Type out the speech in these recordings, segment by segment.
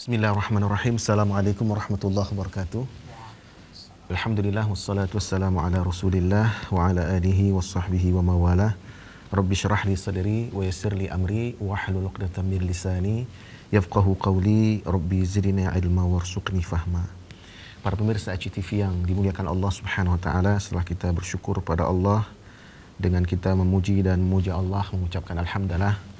Bismillahirrahmanirrahim. Assalamualaikum warahmatullahi wabarakatuh. Alhamdulillah wassalatu wassalamu ala Rasulillah wa ala alihi washabbihi wa mawalah. Rabbi shrah li sadri wa yassir li amri wa hlul 'uqdatam min lisani yafqahu qawli. Rabbi zidni ilma warzuqni fahma. Para pemirsa ACTV yang dimuliakan Allah Subhanahu wa taala, setelah kita bersyukur pada Allah dengan kita memuji dan memuja Allah, mengucapkan alhamdulillah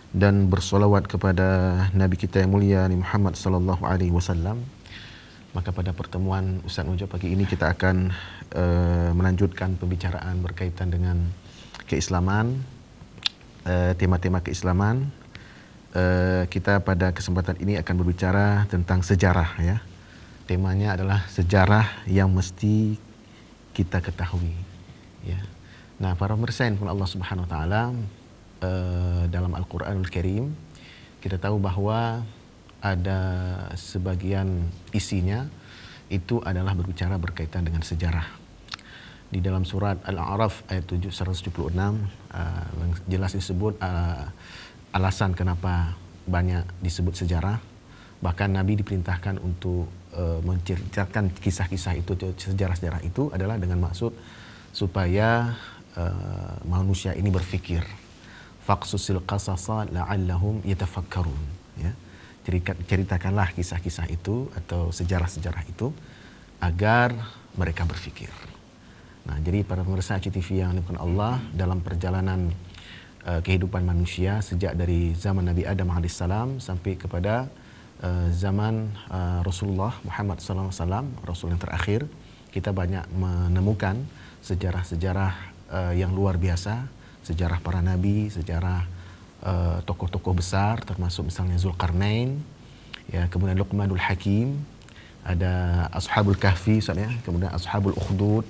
dan bersolawat kepada Nabi kita yang mulia Nabi Muhammad sallallahu alaihi wasallam, maka pada pertemuan Ustaz Mujab pagi ini kita akan melanjutkan pembicaraan berkaitan dengan keislaman, tema-tema keislaman. Kita pada kesempatan ini akan berbicara tentang sejarah, ya. Temanya adalah sejarah yang mesti kita ketahui, ya. Nah, para pemirsa yang Allah Subhanahu wa taala, dalam Al-Quranul Karim kita tahu bahwa ada sebagian isinya itu adalah berbicara berkaitan dengan sejarah. Di dalam surat Al-A'raf ayat 176 jelas disebut alasan kenapa banyak disebut sejarah. Bahkan Nabi diperintahkan untuk menceritakan kisah-kisah itu, sejarah-sejarah itu adalah dengan maksud supaya manusia ini berfikir. Faqsusil qasasa la'allahum yatafakkarun, ya. Ceritakanlah kisah-kisah itu atau sejarah-sejarah itu agar mereka berfikir. Nah, jadi para pemirsa ACTV yang dimuliakan Allah, dalam perjalanan kehidupan manusia sejak dari zaman Nabi Adam alaihissalam sampai kepada zaman Rasulullah Muhammad sallallahu alaihi wasallam, Rasul yang terakhir, kita banyak menemukan sejarah-sejarah yang luar biasa. Sejarah para nabi, sejarah tokoh-tokoh besar, termasuk misalnya Zulkarnain, ya, kemudian Luqmanul Hakim, ada Ashabul Kahfi, ya, kemudian Ashabul Ukhdud,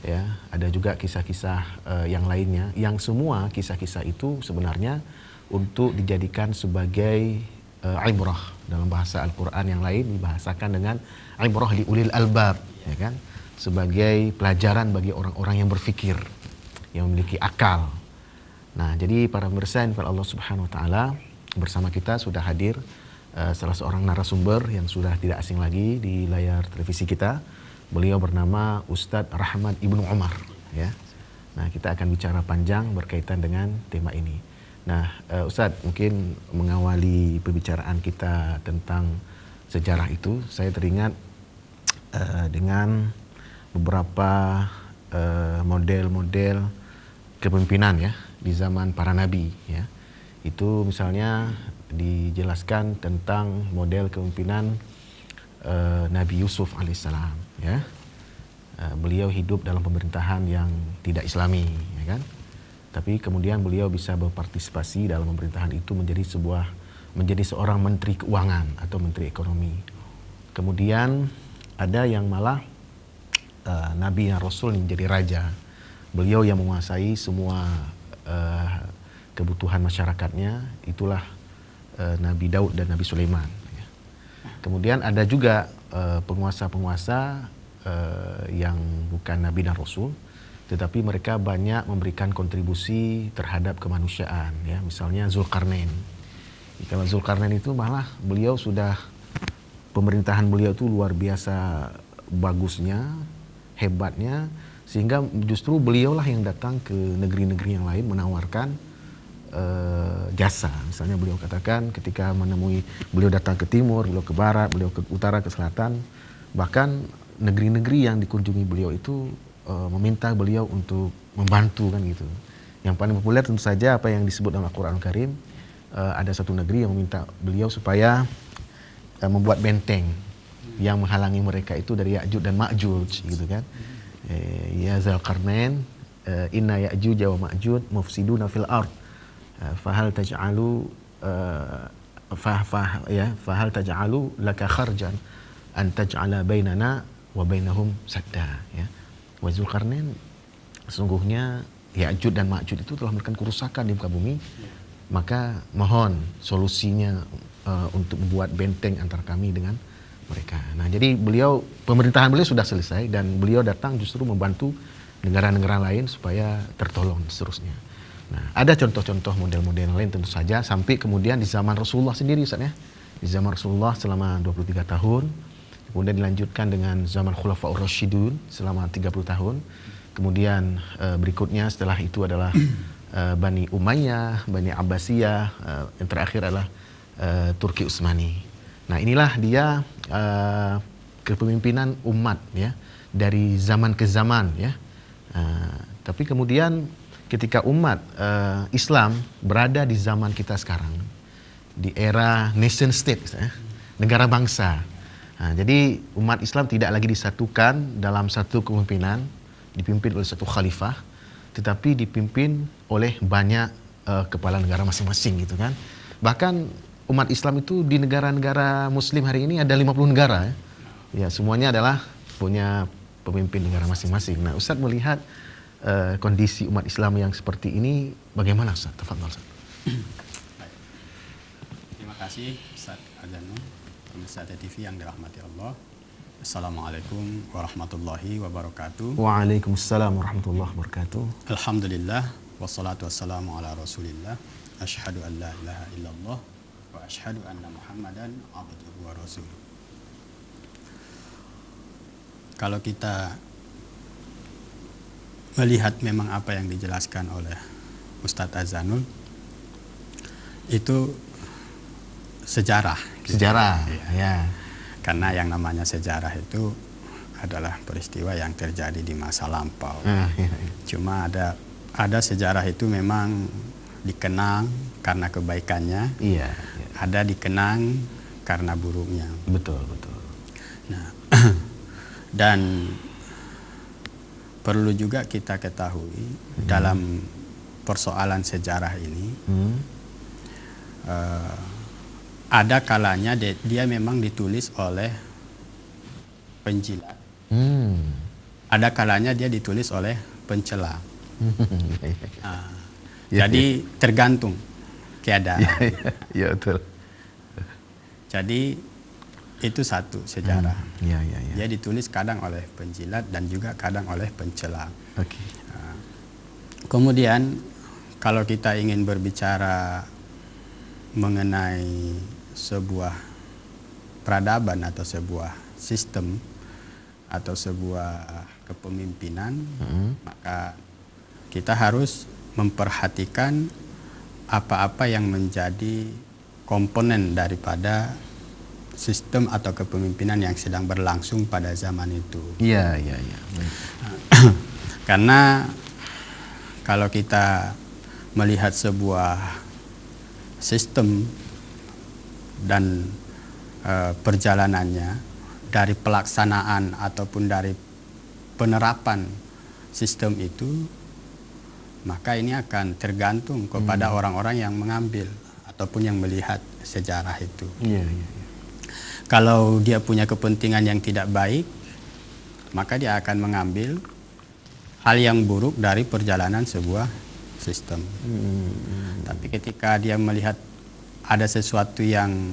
ya, ada juga kisah-kisah yang lainnya, yang semua kisah-kisah itu sebenarnya untuk dijadikan sebagai ibrah. Dalam bahasa Al-Quran yang lain dibahasakan dengan ibrah li ulil albab, ya kan, sebagai pelajaran bagi orang-orang yang berfikir, yang memiliki akal. Nah, jadi para pemirsa yang Allah Subhanahu wa taala, bersama kita sudah hadir salah seorang narasumber yang sudah tidak asing lagi di layar televisi kita. Beliau bernama Ustadz Rahmat Ibnu Umar, ya. Nah, kita akan bicara panjang berkaitan dengan tema ini. Nah, Ustadz, mungkin mengawali pembicaraan kita tentang sejarah itu, saya teringat dengan beberapa model-model kepemimpinan, ya, di zaman para nabi, ya. Itu misalnya dijelaskan tentang model kepemimpinan Nabi Yusuf alaihissalam, ya. Beliau hidup dalam pemerintahan yang tidak islami, ya kan. Tapi kemudian beliau bisa berpartisipasi dalam pemerintahan itu menjadi seorang menteri keuangan atau menteri ekonomi. Kemudian ada yang malah nabi dan rasul menjadi raja. Beliau yang menguasai semua kebutuhan masyarakatnya, itulah Nabi Daud dan Nabi Sulaiman, ya. Kemudian ada juga penguasa-penguasa yang bukan Nabi dan Rasul, tetapi mereka banyak memberikan kontribusi terhadap kemanusiaan, ya. Misalnya Zulkarnain. Kalau Zulkarnain itu malah beliau sudah, pemerintahan beliau itu luar biasa bagusnya, hebatnya, sehingga justru beliaulah yang datang ke negeri-negeri yang lain menawarkan jasa. Misalnya beliau katakan ketika beliau datang ke timur, beliau ke barat, beliau ke utara, ke selatan, bahkan negeri-negeri yang dikunjungi beliau itu meminta beliau untuk membantu, kan gitu. Yang paling populer tentu saja apa yang disebut dalam Al-Quran Al-Karim, ada satu negeri yang meminta beliau supaya membuat benteng yang menghalangi mereka itu dari Ya'juj dan Ma'juj, gitu kan. Ya Zulkarnain, inna Ya'juj wa Ma'juj mufsiduna fil ard, fahal taj'alu laka kharjan an taj'ala bainana wa bainahum sadda, ya. Wa Zulkarnain, sesungguhnya Ya'juj dan Ma'juj itu telah melakukan kerusakan di muka bumi, maka mohon solusinya untuk membuat benteng antara kami dengan mereka. Nah, jadi pemerintahan beliau sudah selesai dan beliau datang justru membantu negara-negara lain supaya tertolong seterusnya. Nah, ada contoh-contoh model-model lain tentu saja sampai kemudian di zaman Rasulullah sendiri, Ustaz, ya. Di di zaman Rasulullah selama 23 tahun. Kemudian dilanjutkan dengan zaman Khulafaur Rasyidun selama 30 tahun. Kemudian berikutnya setelah itu adalah Bani Umayyah, Bani Abbasiyah, yang terakhir adalah Turki Utsmani. Nah, inilah dia kepemimpinan umat ya dari zaman ke zaman ya. Tapi kemudian ketika umat Islam berada di zaman kita sekarang, di era nation state, negara bangsa. Jadi umat Islam tidak lagi disatukan dalam satu kepemimpinan, dipimpin oleh satu khalifah, tetapi dipimpin oleh banyak kepala negara masing-masing gitu kan. Bahkan umat Islam itu di negara-negara Muslim hari ini ada 50 negara ya. Ya, semuanya adalah punya pemimpin negara masing-masing. Nah, Ustaz melihat kondisi umat Islam yang seperti ini bagaimana, Ustaz? Tafadhol, Ustaz. Terima kasih Ustaz Azanul, pemirsa TV yang dirahmati Allah. Assalamualaikum warahmatullahi wabarakatuh. Waalaikumsalam warahmatullahi wabarakatuh. Alhamdulillah wassalatu wassalamu ala Rasulillah. Asyhadu an la ilaha illallah wa asyhadu anna Muhammadan abduhu wa rasuluh. Kalau kita melihat memang apa yang dijelaskan oleh Ustadz Azanul, itu sejarah. Sejarah, ya. Karena yang namanya sejarah itu adalah peristiwa yang terjadi di masa lampau. Cuma ada sejarah itu memang dikenang karena kebaikannya, ada dikenang karena buruknya. Betul, betul. Nah, dan perlu juga kita ketahui dalam persoalan sejarah ini, ada kalanya dia memang ditulis oleh penjilat, ada kalanya dia ditulis oleh pencela. Jadi tergantung keadaan. Ya, betul. Jadi itu satu sejarah. Ya. Dia ditulis kadang oleh penjilat dan juga kadang oleh pencela. Okay. Kemudian kalau kita ingin berbicara mengenai sebuah peradaban atau sebuah sistem atau sebuah kepemimpinan, maka kita harus memperhatikan apa-apa yang menjadi komponen daripada sistem atau kepemimpinan yang sedang berlangsung pada zaman itu. Iya. Karena kalau kita melihat sebuah sistem dan perjalanannya dari pelaksanaan ataupun dari penerapan sistem itu, maka ini akan tergantung kepada orang-orang yang mengambil ataupun yang melihat sejarah itu. Iya. Kalau dia punya kepentingan yang tidak baik, maka dia akan mengambil hal yang buruk dari perjalanan sebuah sistem. Tapi ketika dia melihat ada sesuatu yang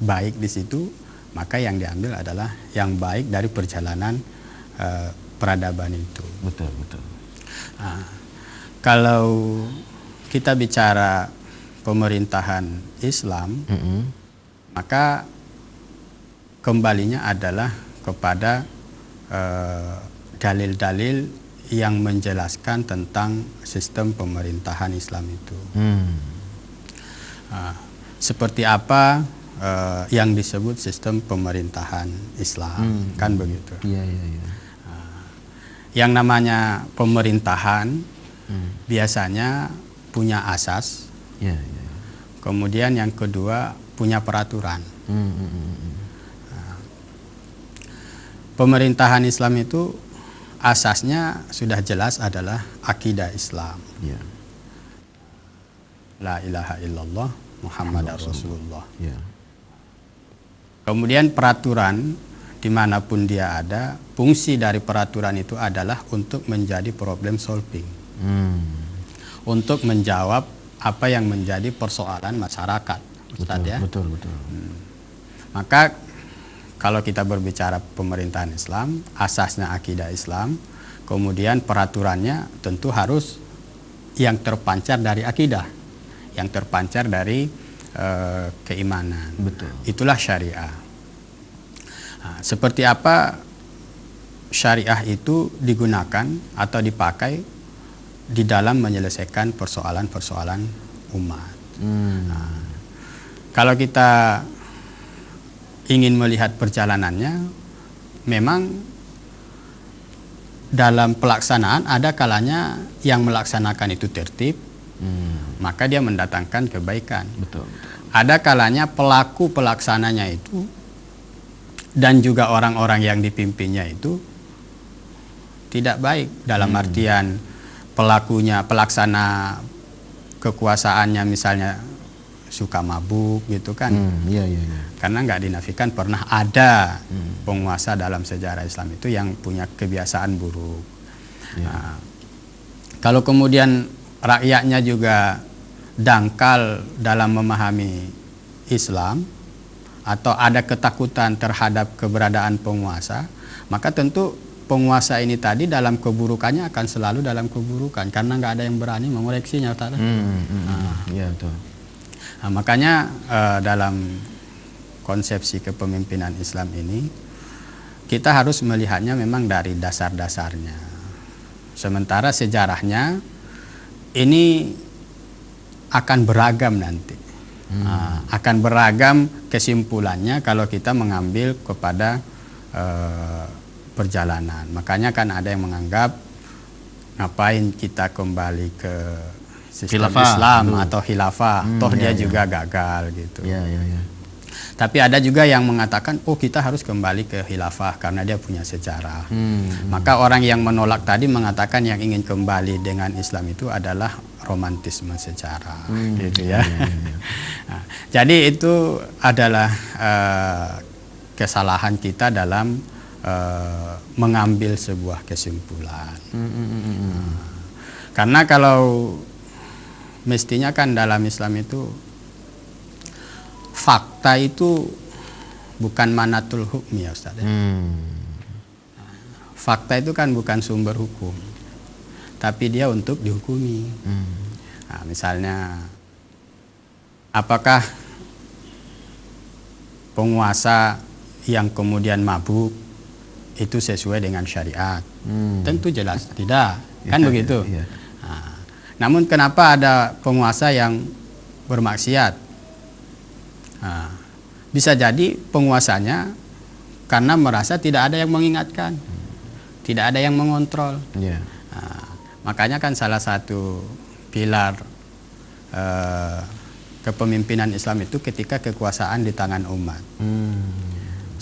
baik di situ, maka yang diambil adalah yang baik dari perjalanan peradaban itu. Betul. Kalau kita bicara pemerintahan Islam, maka kembalinya adalah kepada dalil-dalil yang menjelaskan tentang sistem pemerintahan Islam itu. Seperti apa yang disebut sistem pemerintahan Islam, kan begitu. Iya. Yang namanya pemerintahan biasanya punya asas. Iya. Kemudian yang kedua punya peraturan. Pemerintahan Islam itu asasnya sudah jelas adalah akidah Islam. Ya. La ilaha illallah Muhammadar Rasulullah. Ya. Kemudian peraturan dimanapun dia ada, fungsi dari peraturan itu adalah untuk menjadi problem solving. Untuk menjawab apa yang menjadi persoalan masyarakat. Ustaz, ya? Betul. Maka kalau kita berbicara pemerintahan Islam, asasnya akidah Islam, kemudian peraturannya tentu harus yang terpancar dari akidah, yang terpancar dari keimanan. Betul. Itulah syariah. Nah, seperti apa syariah itu digunakan atau dipakai di dalam menyelesaikan persoalan-persoalan umat. Nah, kalau kita ingin melihat perjalanannya, memang dalam pelaksanaan ada kalanya yang melaksanakan itu tertib, maka dia mendatangkan kebaikan. Betul. Ada kalanya pelaku pelaksananya itu dan juga orang-orang yang dipimpinnya itu tidak baik, dalam artian pelakunya, pelaksana kekuasaannya misalnya suka mabuk gitu kan. Iya. Karena nggak dinafikan pernah ada penguasa dalam sejarah Islam itu yang punya kebiasaan buruk. Nah, kalau kemudian rakyatnya juga dangkal dalam memahami Islam atau ada ketakutan terhadap keberadaan penguasa, maka tentu penguasa ini tadi dalam keburukannya akan selalu dalam keburukan karena nggak ada yang berani mengoreksinya. Iya, betul. Nah, makanya dalam konsepsi kepemimpinan Islam ini kita harus melihatnya memang dari dasar-dasarnya. Sementara sejarahnya ini akan beragam nanti. Akan beragam kesimpulannya kalau kita mengambil kepada perjalanan. Makanya kan ada yang menganggap ngapain kita kembali ke sistem Khilafah, Islam atau khilafah, toh dia juga gagal gitu. Iya. Tapi ada juga yang mengatakan, oh kita harus kembali ke khilafah karena dia punya sejarah. Maka orang yang menolak tadi mengatakan yang ingin kembali dengan Islam itu adalah romantisme sejarah, gitu ya. Nah, jadi itu adalah kesalahan kita dalam mengambil sebuah kesimpulan. Karena kalau mestinya kan dalam Islam itu fakta itu bukan manatul hukmi ya Ustaz. Fakta itu kan bukan sumber hukum, tapi dia untuk dihukumi. Nah, misalnya, apakah penguasa yang kemudian mabuk itu sesuai dengan syariat? Tentu jelas tidak, kan begitu. Nah, namun kenapa ada penguasa yang bermaksiat? Nah, bisa jadi penguasanya karena merasa tidak ada yang mengingatkan, tidak ada yang mengontrol. Nah, makanya kan salah satu pilar kepemimpinan Islam itu ketika kekuasaan di tangan umat.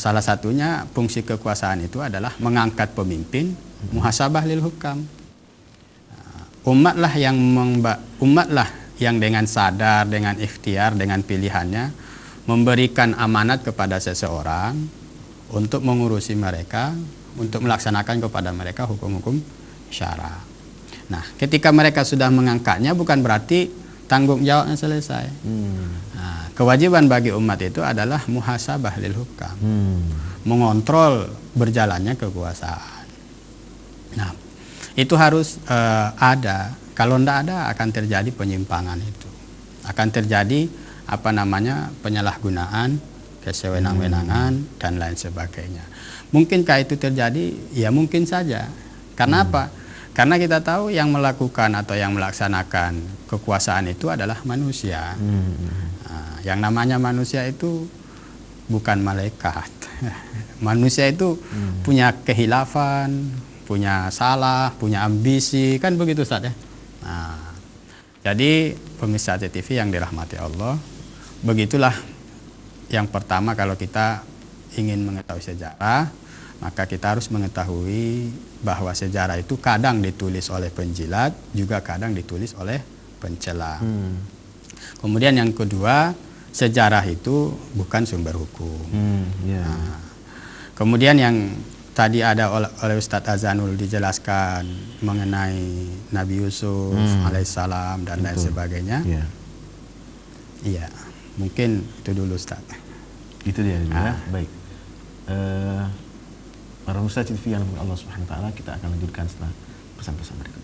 Salah satunya fungsi kekuasaan itu adalah mengangkat pemimpin, muhasabah lil hukam. Umatlah yang dengan sadar, dengan ikhtiar, dengan pilihannya memberikan amanat kepada seseorang untuk mengurusi mereka, untuk melaksanakan kepada mereka hukum-hukum syara. Nah, ketika mereka sudah mengangkatnya bukan berarti tanggung jawabnya selesai. Nah, kewajiban bagi umat itu adalah muhasabah lil hukam, mengontrol berjalannya kekuasaan. Nah, itu harus ada. Kalau tidak ada akan terjadi penyimpangan itu, akan terjadi penyalahgunaan, kesewenang-wenangan dan lain sebagainya. Mungkinkah itu terjadi? Ya mungkin saja. Karena apa? Karena kita tahu yang melakukan atau yang melaksanakan kekuasaan itu adalah manusia. Nah, yang namanya manusia itu bukan malaikat. Manusia itu punya kehilafan, punya salah, punya ambisi, kan begitu Ustaz ya. Nah, jadi pemirsa TV yang dirahmati Allah, begitulah yang pertama kalau kita ingin mengetahui sejarah, maka kita harus mengetahui bahwa sejarah itu kadang ditulis oleh penjilat, juga kadang ditulis oleh pencela. Kemudian yang kedua, sejarah itu bukan sumber hukum. Nah, kemudian yang tadi ada oleh Ustadz Azanul dijelaskan mengenai Nabi Yusuf alaihissalam dan lain sebagainya. Iya, mungkin itu dulu Ustadz. Itu dia. Baik. Para Ustadz TV yang Allah Subhanahu wa taala, kita akan lanjutkan setelah pesan-pesan berikut.